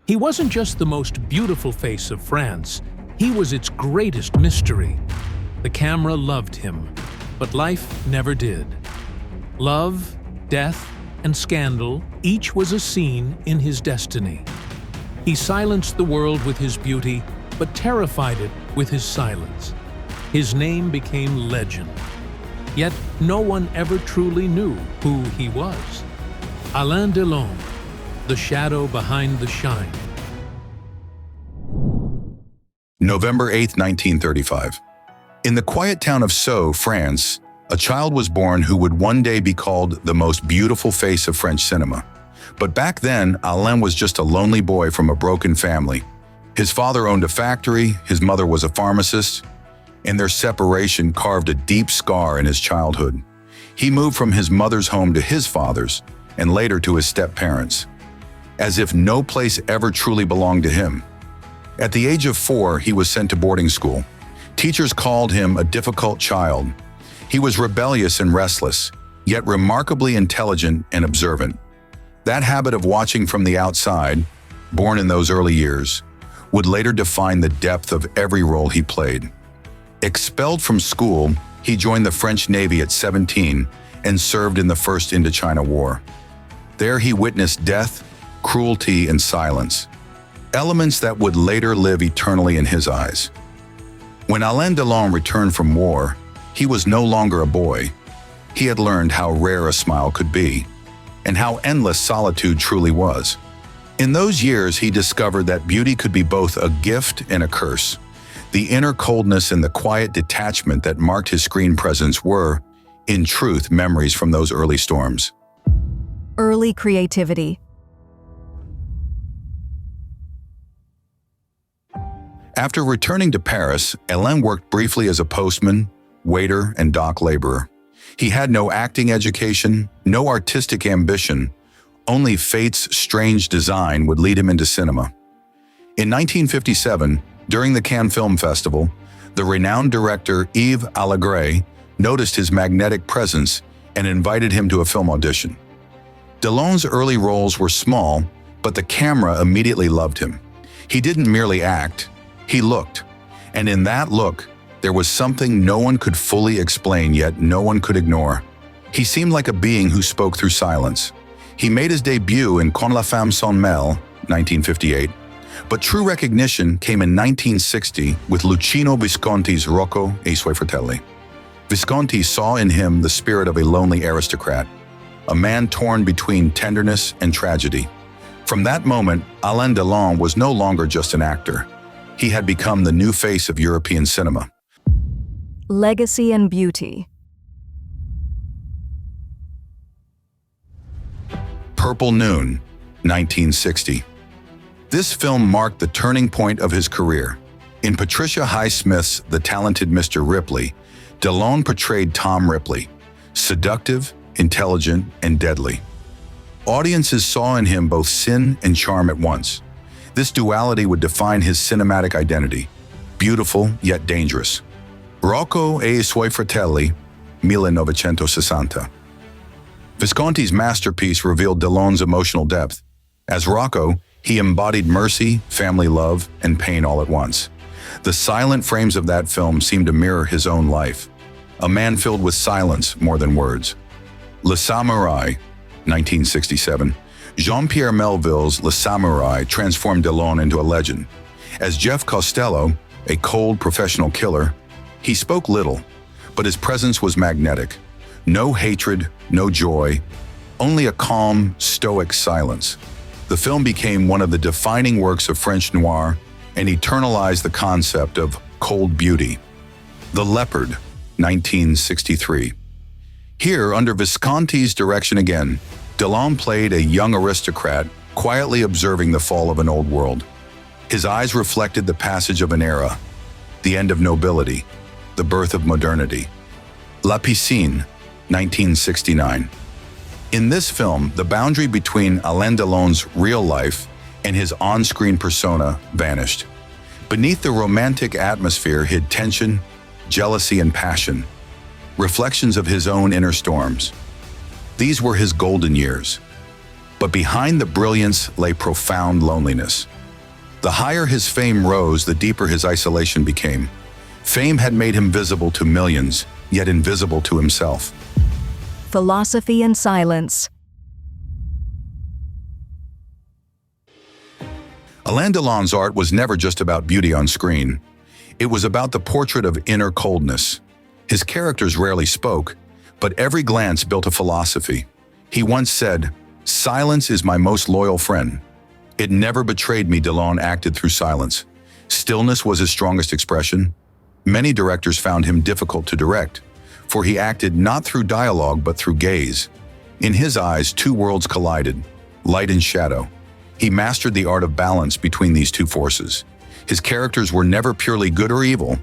He wasn't just the most beautiful face of France, he was its greatest mystery. The camera loved him, but life never did. Love, death, and scandal, each was a scene in his destiny. He silenced the world with his beauty, but terrified it with his silence. His name became legend. Yet no one ever truly knew who he was. Alain Delon, the shadow behind the shine. November 8, 1935. In the quiet town of Sceaux, France, a child was born who would one day be called the most beautiful face of French cinema. But back then, Alain was just a lonely boy from a broken family. His father owned a factory, his mother was a pharmacist, and their separation carved a deep scar in his childhood. He moved from his mother's home to his father's, and later to his step-parents, as if no place ever truly belonged to him. At the age of 4, he was sent to boarding school. Teachers called him a difficult child. He was rebellious and restless, yet remarkably intelligent and observant. That habit of watching from the outside, born in those early years, would later define the depth of every role he played. Expelled from school, he joined the French Navy at 17 and served in the First Indochina War. There he witnessed death, cruelty, and silence, elements that would later live eternally in his eyes. When Alain Delon returned from war, he was no longer a boy. He had learned how rare a smile could be, and how endless solitude truly was. In those years, he discovered that beauty could be both a gift and a curse. The inner coldness and the quiet detachment that marked his screen presence were, in truth, memories from those early storms. Early creativity. After returning to Paris, Alain worked briefly as a postman, waiter, and dock laborer. He had no acting education, no artistic ambition. Only fate's strange design would lead him into cinema. In 1957, during the Cannes Film Festival, the renowned director Yves Allégret noticed his magnetic presence and invited him to a film audition. Delon's early roles were small, but the camera immediately loved him. He didn't merely act, he looked. And in that look, there was something no one could fully explain, yet no one could ignore. He seemed like a being who spoke through silence. He made his debut in Quand la femme s'en mêle, 1958, but true recognition came in 1960 with Luchino Visconti's Rocco e i suoi fratelli. Visconti saw in him the spirit of a lonely aristocrat, a man torn between tenderness and tragedy. From that moment, Alain Delon was no longer just an actor. He had become the new face of European cinema. Legacy and beauty. Purple Noon, 1960. This film marked the turning point of his career. In Patricia Highsmith's The Talented Mr. Ripley, Delon portrayed Tom Ripley, seductive, intelligent, and deadly. Audiences saw in him both sin and charm at once. This duality would define his cinematic identity, beautiful yet dangerous. Rocco e i suoi fratelli, 1960. Visconti's masterpiece revealed Delon's emotional depth. As Rocco, he embodied mercy, family love, and pain all at once. The silent frames of that film seemed to mirror his own life, a man filled with silence more than words. Le Samouraï, 1967. Jean-Pierre Melville's Le Samouraï transformed Delon into a legend. As Jeff Costello, a cold professional killer, he spoke little, but his presence was magnetic. No hatred, no joy, only a calm, stoic silence. The film became one of the defining works of French noir and eternalized the concept of cold beauty. The Leopard, 1963. Here, under Visconti's direction again, Delon played a young aristocrat quietly observing the fall of an old world. His eyes reflected the passage of an era, the end of nobility, the birth of modernity. La Piscine, 1969. In this film, the boundary between Alain Delon's real life and his on-screen persona vanished. Beneath the romantic atmosphere hid tension, jealousy, and passion, reflections of his own inner storms. These were his golden years. But behind the brilliance lay profound loneliness. The higher his fame rose, the deeper his isolation became. Fame had made him visible to millions, yet invisible to himself. Philosophy and silence. Alain Delon's art was never just about beauty on screen. It was about the portrait of inner coldness. His characters rarely spoke, but every glance built a philosophy. He once said, "Silence is my most loyal friend." It never betrayed me. Delon acted through silence. Stillness was his strongest expression. Many directors found him difficult to direct, for he acted not through dialogue but through gaze. In his eyes, two worlds collided, light and shadow. He mastered the art of balance between these two forces. His characters were never purely good or evil.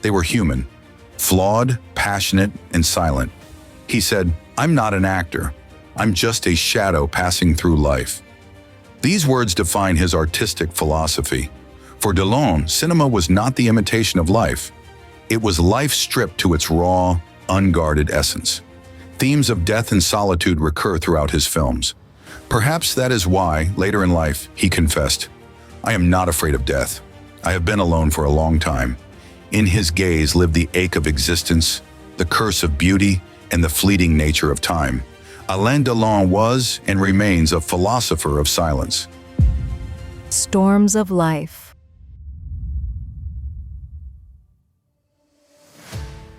They were human, flawed, passionate, and silent. He said, "I'm not an actor. I'm just a shadow passing through life." These words define his artistic philosophy. For Delon, cinema was not the imitation of life. It was life stripped to its raw, unguarded essence. Themes of death and solitude recur throughout his films. Perhaps that is why, later in life, he confessed, "I am not afraid of death. I have been alone for a long time." In his gaze lived the ache of existence, the curse of beauty, and the fleeting nature of time. Alain Delon was and remains a philosopher of silence. Storms of life.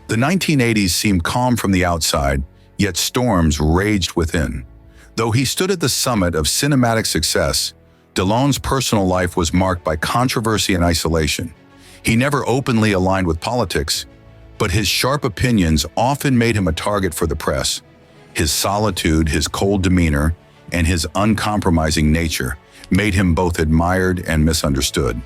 The 1980s seemed calm from the outside, yet storms raged within. Though he stood at the summit of cinematic success, Delon's personal life was marked by controversy and isolation. He never openly aligned with politics, but his sharp opinions often made him a target for the press. His solitude, his cold demeanor, and his uncompromising nature made him both admired and misunderstood.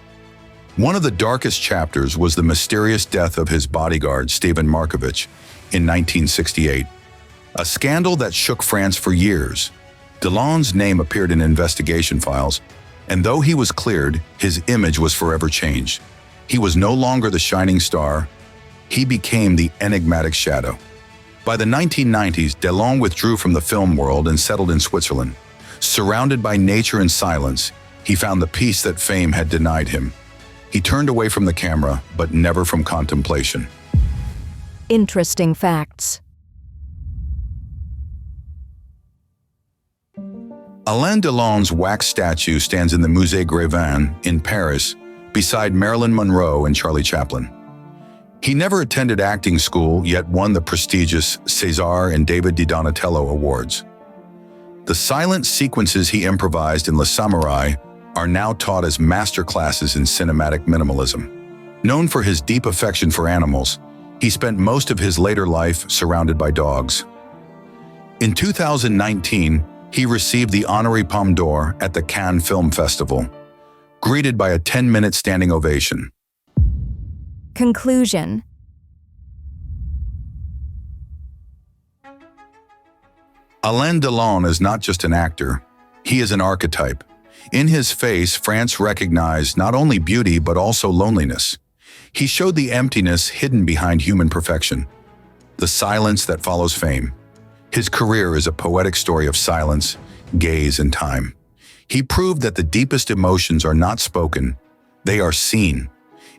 One of the darkest chapters was the mysterious death of his bodyguard, Stephen Markovitch, in 1968. A scandal that shook France for years. Delon's name appeared in investigation files, and though he was cleared, his image was forever changed. He was no longer the shining star. He became the enigmatic shadow. By the 1990s, Delon withdrew from the film world and settled in Switzerland. Surrounded by nature and silence, he found the peace that fame had denied him. He turned away from the camera, but never from contemplation. Interesting facts. Alain Delon's wax statue stands in the Musée Grévin in Paris, beside Marilyn Monroe and Charlie Chaplin. He never attended acting school, yet won the prestigious César and David Di Donatello awards. The silent sequences he improvised in Le Samouraï are now taught as master classes in cinematic minimalism. Known for his deep affection for animals, he spent most of his later life surrounded by dogs. In 2019, he received the Honorary Palme d'Or at the Cannes Film Festival, greeted by a 10-minute standing ovation. Conclusion. Alain Delon is not just an actor, he is an archetype. In his face, France recognized not only beauty but also loneliness. He showed the emptiness hidden behind human perfection, the silence that follows fame. His career is a poetic story of silence, gaze, and time. He proved that the deepest emotions are not spoken, they are seen.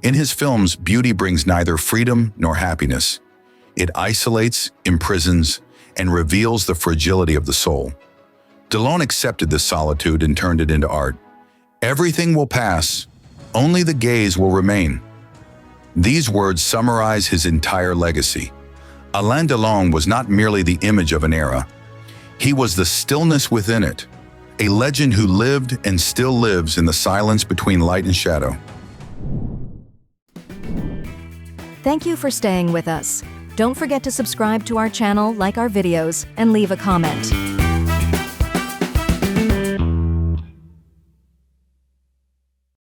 In his films, beauty brings neither freedom nor happiness. It isolates, imprisons, and reveals the fragility of the soul. Delon accepted this solitude and turned it into art. Everything will pass, only the gaze will remain. These words summarize his entire legacy. Alain Delon was not merely the image of an era. He was the stillness within it, a legend who lived and still lives in the silence between light and shadow. Thank you for staying with us. Don't forget to subscribe to our channel, like our videos, and leave a comment.